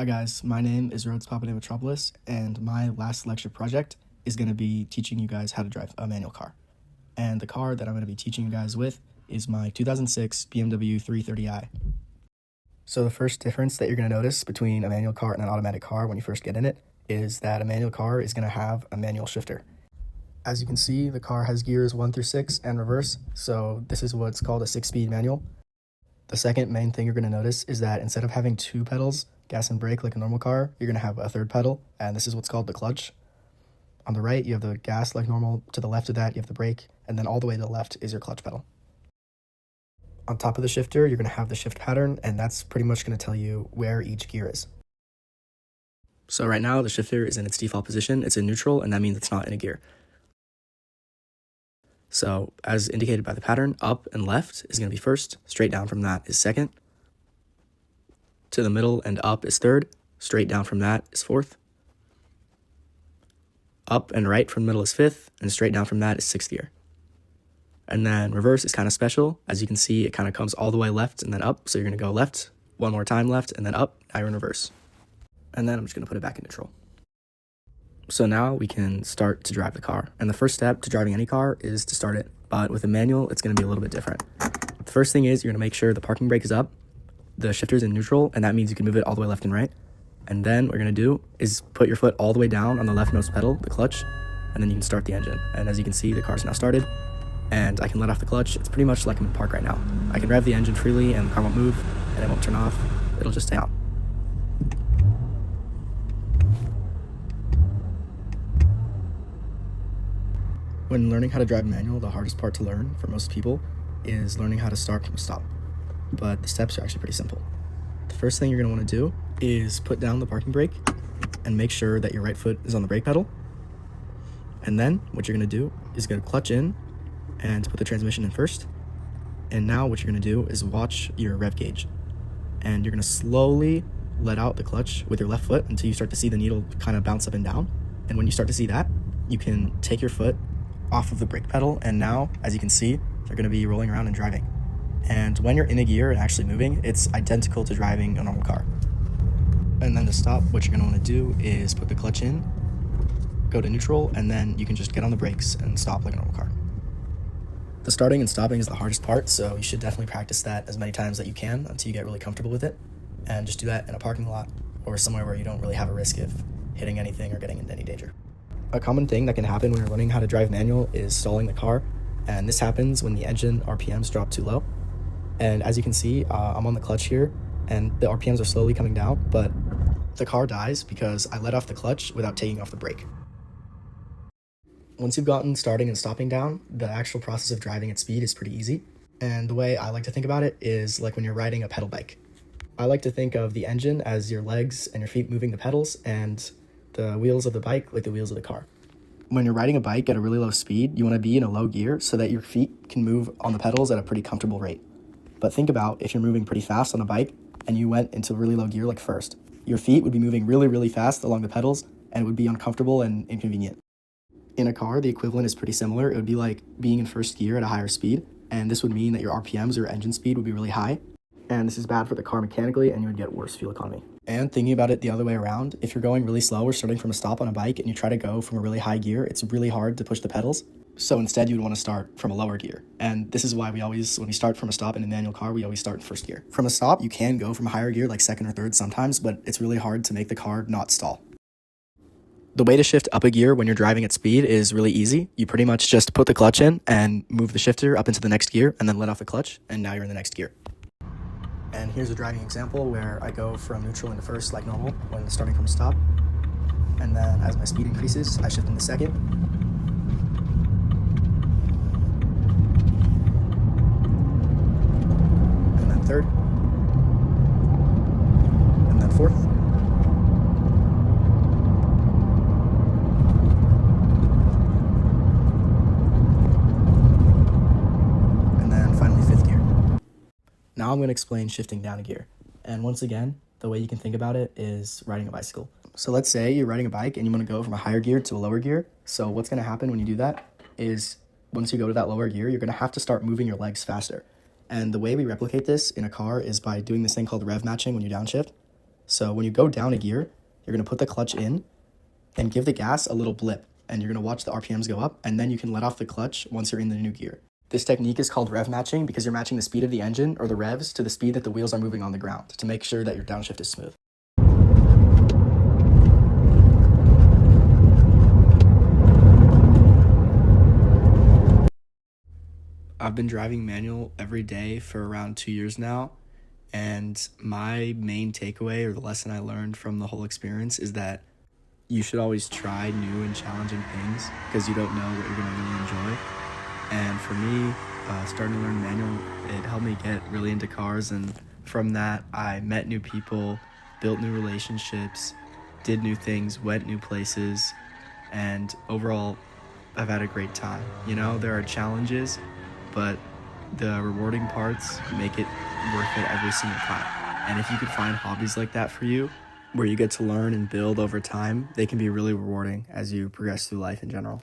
Hi guys, my name is Rhodes Papadimitropolis, and my last lecture project is going to be teaching you guys how to drive a manual car. And the car that I'm going to be teaching you guys with is my 2006 BMW 330i. So the first difference that you're going to notice between a manual car and an automatic car when you first get in it is that a manual car is going to have a manual shifter. As you can see, the car has gears 1 through 6 and reverse, so this is what's called a 6-speed manual. The second main thing you're going to notice is that instead of having 2 pedals, gas and brake like a normal car, you're going to have a third pedal, and this is what's called the clutch. On the right, you have the gas like normal. To the left of that, you have the brake, and then all the way to the left is your clutch pedal. On top of the shifter, you're going to have the shift pattern, and that's pretty much going to tell you where each gear is. So right now, the shifter is in its default position. It's in neutral, and that means it's not in a gear. So as indicated by the pattern, up and left is going to be first, straight down from that is second, to the middle and up is third, straight down from that is fourth, up and right from the middle is fifth, and straight down from that is sixth gear. And then reverse is kind of special. As you can see, it kind of comes all the way left and then up, so you're going to go left, one more time left, and then up, now you're in reverse. And then I'm just going to put it back in neutral. So now we can start to drive the car. And the first step to driving any car is to start it. But with a manual, it's going to be a little bit different. The first thing is you're going to make sure the parking brake is up, the shifter's in neutral, and that means you can move it all the way left and right. And then what you're going to do is put your foot all the way down on the leftmost pedal, the clutch, and then you can start the engine. And as you can see, the car's now started, and I can let off the clutch. It's pretty much like I'm in park right now. I can rev the engine freely, and the car won't move, and it won't turn off. It'll just stay on. When learning how to drive manual, the hardest part to learn for most people is learning how to start from a stop. But the steps are actually pretty simple. The first thing you're going to want to do is put down the parking brake and make sure that your right foot is on the brake pedal. And then what you're going to do is going to clutch in and put the transmission in first. And now what you're going to do is watch your rev gauge. And you're going to slowly let out the clutch with your left foot until you start to see the needle kind of bounce up and down. And when you start to see that, you can take your foot off of the brake pedal, and now, as you can see, they're going to be rolling around and driving. And when you're in a gear and actually moving, it's identical to driving a normal car. And then to stop, what you're going to want to do is put the clutch in, go to neutral, and then you can just get on the brakes and stop like a normal car. The starting and stopping is the hardest part, so you should definitely practice that as many times that you can until you get really comfortable with it. And just do that in a parking lot or somewhere where you don't really have a risk of hitting anything or getting into any danger. A common thing that can happen when you're learning how to drive manual is stalling the car, and this happens when the engine RPMs drop too low. And as you can see, I'm on the clutch here, and the RPMs are slowly coming down, but the car dies because I let off the clutch without taking off the brake. Once you've gotten starting and stopping down, the actual process of driving at speed is pretty easy. And the way I like to think about it is like when you're riding a pedal bike. I like to think of the engine as your legs and your feet moving the pedals, and the wheels of the bike like the wheels of the car. When you're riding a bike at a really low speed, you want to be in a low gear so that your feet can move on the pedals at a pretty comfortable rate. But think about if you're moving pretty fast on a bike and you went into really low gear like first. Your feet would be moving really, really fast along the pedals, and it would be uncomfortable and inconvenient. In a car, the equivalent is pretty similar. It would be like being in first gear at a higher speed, and this would mean that your RPMs or engine speed would be really high. And this is bad for the car mechanically, and you would get worse fuel economy. And thinking about it the other way around, if you're going really slow or starting from a stop on a bike and you try to go from a really high gear, it's really hard to push the pedals. So instead, you would want to start from a lower gear. And this is why when we start from a stop in a manual car, we always start in first gear. From a stop, you can go from a higher gear like second or third sometimes, but it's really hard to make the car not stall. The way to shift up a gear when you're driving at speed is really easy. You pretty much just put the clutch in and move the shifter up into the next gear and then let off the clutch, and now you're in the next gear. And here's a driving example where I go from neutral into first like normal when starting from a stop. And then as my speed increases, I shift into second. And then third. And then fourth. And then finally fifth gear. Now I'm going to explain shifting down a gear. And once again, the way you can think about it is riding a bicycle. So let's say you're riding a bike and you want to go from a higher gear to a lower gear. So what's going to happen when you do that is once you go to that lower gear, you're going to have to start moving your legs faster. And the way we replicate this in a car is by doing this thing called rev matching when you downshift. So when you go down a gear, you're going to put the clutch in and give the gas a little blip, and you're going to watch the RPMs go up, and then you can let off the clutch once you're in the new gear. This technique is called rev matching because you're matching the speed of the engine or the revs to the speed that the wheels are moving on the ground to make sure that your downshift is smooth. I've been driving manual every day for around 2 years now, and my main takeaway or the lesson I learned from the whole experience is that you should always try new and challenging things because you don't know what you're going to really enjoy. And for me, starting to learn manual, it helped me get really into cars, and from that I met new people, built new relationships, did new things, went new places, and overall I've had a great time. You know, there are challenges, but the rewarding parts make it worth it every single time. And if you could find hobbies like that for you, where you get to learn and build over time, they can be really rewarding as you progress through life in general.